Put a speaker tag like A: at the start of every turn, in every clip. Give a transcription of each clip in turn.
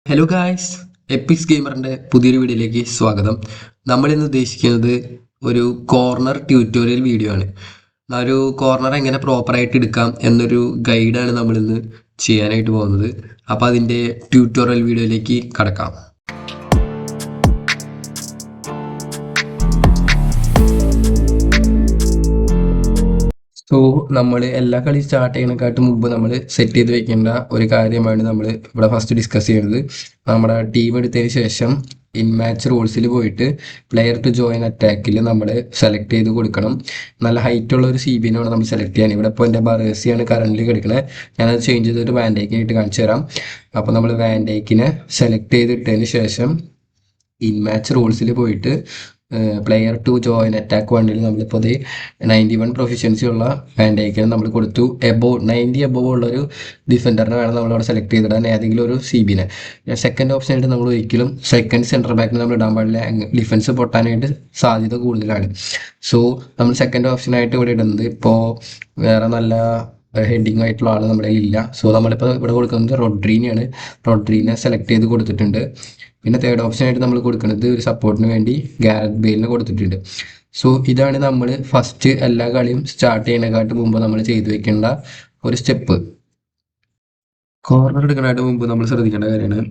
A: Hello guys, epics ഗെയിമറിൻ്റെ പുതിയൊരു വീഡിയോയിലേക്ക് സ്വാഗതം. നമ്മളിന്ന് ഉദ്ദേശിക്കുന്നത് ഒരു കോർണർ ട്യൂട്ടോറിയൽ വീഡിയോ ആണ്. ഒരു കോർണർ എങ്ങനെ പ്രോപ്പറായിട്ട് എടുക്കാം എന്നൊരു ഗൈഡാണ് നമ്മളിന്ന് ചെയ്യാനായിട്ട് പോകുന്നത്. അപ്പോൾ അതിൻ്റെ ട്യൂട്ടോറിയൽ വീഡിയോയിലേക്ക് കടക്കാം. സോ നമ്മൾ എല്ലാ കളി സ്റ്റാർട്ട് ചെയ്യുന്നതിനെക്കാട്ടും മുമ്പ് നമ്മൾ സെറ്റ് ചെയ്ത് വെക്കേണ്ട ഒരു കാര്യമാണ് നമ്മൾ ഇവിടെ ഫസ്റ്റ് ഡിസ്കസ് ചെയ്യുന്നത്. നമ്മുടെ ടീം എടുത്തതിന് ശേഷം ഇൻ മാച്ച് റൂൾസിൽ പോയിട്ട് പ്ലെയർ ടു ജോയിൻ അറ്റാക്കിൽ നമ്മൾ സെലക്ട് ചെയ്ത് കൊടുക്കണം. നല്ല ഹൈറ്റ് ഉള്ള ഒരു CBനാണ് നമ്മൾ സെലക്ട് ചെയ്യാൻ. ഇവിടെ ഇപ്പോൾ എൻ്റെ ബറേസിയാണ് കറൻ്റ് കിടക്കുന്നത്. ഞാനത് ചേഞ്ച് ചെയ്തിട്ട് വാൻഡൈക്കിനായിട്ട് കാണിച്ചു തരാം. അപ്പോൾ നമ്മൾ വാൻഡൈക്കിനെ സെലക്ട് ചെയ്തിട്ടതിന് ശേഷം ഇൻ മാച്ച് റൂൾസിൽ പോയിട്ട് പ്ലെയർ ടു ജോയിൻ അറ്റാക്ക് വണ്ടിയിൽ നമ്മളിപ്പോൾ അത് 91 പ്രൊഫിഷ്യൻസി ഉള്ള വാൻഡൈക്കിനെ നമ്മൾ കൊടുത്തു. 90 എബോവ് ഉള്ളൊരു ഡിഫൻഡറിനെ വേണം നമ്മളവിടെ സെലക്ട് ചെയ്തിടാൻ, ഏതെങ്കിലും ഒരു CBനെ. സെക്കൻഡ് ഓപ്ഷനായിട്ട് നമ്മൾ ഒരിക്കലും സെക്കൻഡ് സെൻറ്റർ ബാക്കിന് നമ്മൾ ഇടാൻ പാടില്ല, ഡിഫൻസ് പൊട്ടാനായിട്ട് സാധ്യത കൂടുതലാണ്. സോ നമ്മൾ സെക്കൻഡ് ഓപ്ഷനായിട്ട് ഇവിടെ ഇടുന്നത് ഇപ്പോൾ വേറെ നല്ല ഹെഡിങ് ആയിട്ടുള്ള ആൾ നമ്മുടെ ഇല്ല. സോ നമ്മളിപ്പോൾ ഇവിടെ കൊടുക്കുന്നത് റോഡ്രീനെ സെലക്ട് ചെയ്ത് കൊടുത്തിട്ടുണ്ട്. പിന്നെ തേർഡ് ഓപ്ഷനായിട്ട് നമ്മൾ കൊടുക്കുന്നത് ഒരു സപ്പോർട്ടിന് വേണ്ടി ഗാരറ്റ് ബെയിലിനെ കൊടുത്തിട്ടുണ്ട്. സോ ഇതാണ് നമ്മൾ ഫസ്റ്റ് എല്ലാ കളിയും സ്റ്റാർട്ട് ചെയ്യുന്നതിനെക്കാട്ട് മുമ്പ് നമ്മൾ ചെയ്തു വെക്കേണ്ട ഒരു സ്റ്റെപ്പ്. കോർണർ എടുക്കാനായിട്ട് മുമ്പ് നമ്മൾ ശ്രദ്ധിക്കേണ്ട കാര്യമാണ്,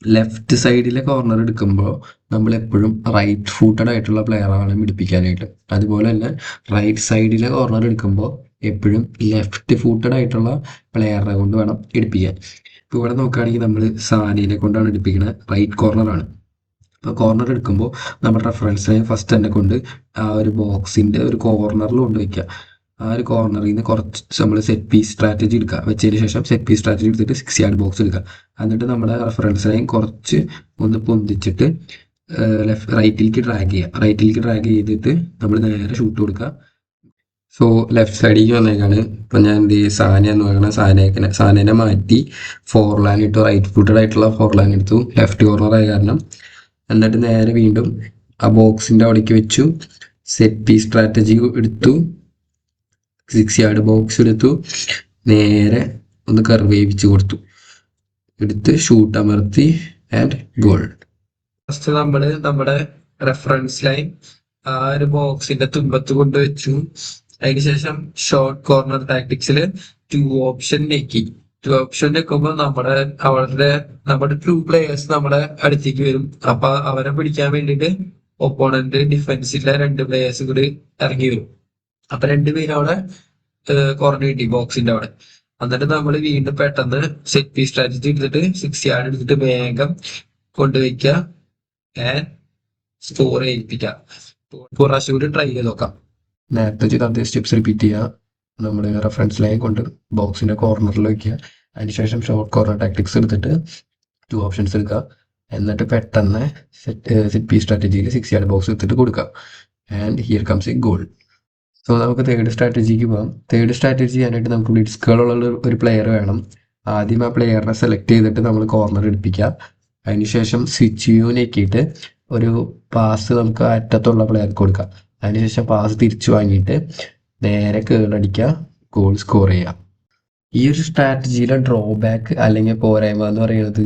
A: ലെഫ്റ്റ് സൈഡിലെ കോർണർ എടുക്കുമ്പോൾ നമ്മൾ എപ്പോഴും റൈറ്റ് ഫൂട്ടഡ് ആയിട്ടുള്ള പ്ലെയറാണ് പിടിപ്പിക്കാനായിട്ട്. അതുപോലെ തന്നെ റൈറ്റ് സൈഡിലെ കോർണർ എടുക്കുമ്പോൾ എപ്പോഴും ലെഫ്റ്റ് ഫൂട്ടഡ് ആയിട്ടുള്ള പ്ലെയറിനെ കൊണ്ട് വേണം എടുപ്പിക്കാൻ. ഇപ്പോൾ ഇവിടെ നോക്കുകയാണെങ്കിൽ നമ്മൾ സാനിയെ കൊണ്ടാണ് എടുപ്പിക്കുന്നത്, റൈറ്റ് കോർണറാണ്. അപ്പോൾ കോർണർ എടുക്കുമ്പോൾ നമ്മുടെ റെഫറൻസിനെ ഫസ്റ്റ് തന്നെ കൊണ്ട് ആ ഒരു ബോക്സിൻ്റെ ഒരു കോർണറിൽ കൊണ്ടുവയ്ക്കുക. ആ ഒരു കോർണറിൽ നിന്ന് കുറച്ച് നമ്മൾ സെറ്റ് പീസ് സ്ട്രാറ്റജി എടുക്കുക. വെച്ചതിന് ശേഷം സെറ്റ് പീസ് സ്ട്രാറ്റജി എടുത്തിട്ട് 6 യാർഡ് ബോക്സ് എടുക്കുക. എന്നിട്ട് നമ്മുടെ റെഫറൻസിനെയും കുറച്ച് ഒന്ന് പൊന്തിച്ചിട്ട് റൈറ്റിലേക്ക് ഡ്രാഗ് ചെയ്തിട്ട് നമ്മൾ നേരെ ഷൂട്ട് കൊടുക്കുക. സോ ലെഫ്റ്റ് സൈഡിലേക്ക് വന്നേക്കാണ്. ഇപ്പം ഞാൻ എന്ത് ചെയ്യും, സാനിയ എന്ന് പറയുന്നത് സാനേനെ മാറ്റി ഫോർലാൻ ഇട്ടു, റൈറ്റ് ഫുട്ടഡ് ആയിട്ടുള്ള ഫോർലാൻ എടുത്തു, ലെഫ്റ്റ് കോർണർ ആയ കാരണം. എന്നിട്ട് നേരെ വീണ്ടും ആ ബോക്സിൻ്റെ അവിടേക്ക് വെച്ചു, സെറ്റ് പീസ് സ്ട്രാറ്റജി എടുത്തു, 6 യാർഡ് ബോക്സ് എടുത്തു, നേരെ ഒന്ന് കർവേവിച്ച് കൊടുത്തു, എടുത്ത് ഷൂട്ട് അമർത്തി ആൻഡ് ഗോൾ. ഫസ്റ്റ് നമ്മൾ നമ്മുടെ റെഫറൻസ് ലൈൻ ആ ഒരു ബോക്സിന്റെ തുമ്പത്ത് കൊണ്ടുവച്ചു. അതിനുശേഷം ഷോർട്ട് കോർണർ ടാക്ടിക്സിൽ 2 ഓപ്ഷൻ വെക്കുമ്പോൾ നമ്മുടെ 2 പ്ലേയേഴ്സ് നമ്മുടെ അടുത്തേക്ക് വരും. അപ്പൊ അവരെ പിടിക്കാൻ വേണ്ടിയിട്ട് ഒപ്പോണന്റ് ഡിഫൻസിലെ 2 പ്ലേയേഴ്സ് കൂടി ഇറങ്ങി വരും. അപ്പൊ 2 പേര് അവിടെ കുറഞ്ഞു കിട്ടി ബോക്സിന്റെ അവിടെ. എന്നിട്ട് നമ്മൾ വീണ്ടും പെട്ടെന്ന് സെറ്റ് പീസ് സ്ട്രാറ്റജി എടുത്തിട്ട് 6 യാർഡ് എടുത്തിട്ട് വേഗം കൊണ്ടുവയ്ക്കുക ആൻഡ് സ്കോർ ചെയ്യിപ്പിക്കുക. പ്രാവശ്യം കൂടി ട്രൈ ചെയ്ത് നോക്കാം. നേരത്തെ ചെയ്ത അതേ സ്റ്റെപ്സ് റിപ്പീറ്റ് ചെയ്യുക. നമ്മൾ റെഫറൻസ് ലൈൻ കൊണ്ട് ബോക്സിൻ്റെ കോർണറിൽ വയ്ക്കുക. അതിനുശേഷം ഷോർട്ട് കോർണർ ടാക്ടിക്സ് എടുത്തിട്ട് 2 ഓപ്ഷൻസ് എടുക്കുക. എന്നിട്ട് പെട്ടെന്ന് സെറ്റ് പീസ് സ്ട്രാറ്റജിയിൽ 6 യാർഡ് ബോക്സ് എടുത്തിട്ട് കൊടുക്കുക. And here comes A goal. So നമുക്ക് തേർഡ് സ്ട്രാറ്റജിക്ക് പോകാം. തേർഡ് സ്ട്രാറ്റജി ചെയ്യാനായിട്ട് നമുക്ക് ബ്ലിറ്റ്സ്കളുള്ള ഒരു പ്ലെയർ വേണം. ആദ്യം ആ പ്ലെയറിനെ സെലക്ട് ചെയ്തിട്ട് നമ്മൾ കോർണർ എടുപ്പിക്കുക. അതിനുശേഷം സ്വിച്ച് വ്യൂ ഞെക്കിയിട്ട് ഒരു പാസ് നമുക്ക് അറ്റത്തുള്ള പ്ലെയർക്ക് കൊടുക്കാം. അതിനുശേഷം പാസ് തിരിച്ചു വാങ്ങിയിട്ട് നേരെ കേളടിക്കുക, ഗോൾ സ്കോർ ചെയ്യുക. ഈ ഒരു സ്ട്രാറ്റജിയിലെ ഡ്രോബാക്ക് അല്ലെങ്കിൽ പോരായ്മ എന്ന് പറയുന്നത്,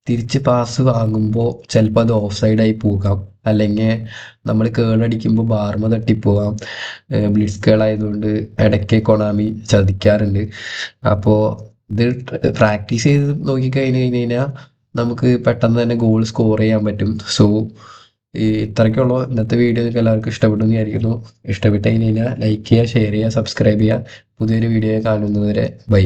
A: തിരിച്ച് പാസ് വാങ്ങുമ്പോൾ ചിലപ്പോൾ അത് ഓഫ് സൈഡായി പോകാം, അല്ലെങ്കിൽ നമ്മൾ കേളടിക്കുമ്പോൾ ബാർമ തട്ടിപ്പോകാം. ബ്ലിറ്റ്സ് കേളായതുകൊണ്ട് ഇടയ്ക്ക് കൊണാമി ചതിക്കാറുണ്ട്. അപ്പോൾ ഇത് പ്രാക്ടീസ് ചെയ്ത് കഴിഞ്ഞാൽ നമുക്ക് പെട്ടെന്ന് തന്നെ ഗോൾ സ്കോർ ചെയ്യാൻ പറ്റും. സോ ഇത്രയ്ക്കുള്ളൂ ഇന്നത്തെ വീഡിയോ. നിങ്ങൾക്ക് എല്ലാവർക്കും ഇഷ്ടപ്പെട്ടു എന്ന് വിചാരിക്കുന്നു. ഇഷ്ടപ്പെട്ട് കഴിഞ്ഞാൽ ലൈക്ക് ചെയ്യുക, ഷെയർ ചെയ്യുക, സബ്സ്ക്രൈബ് ചെയ്യുക. പുതിയൊരു വീഡിയോ കാണുന്നതുവരെ ബൈ.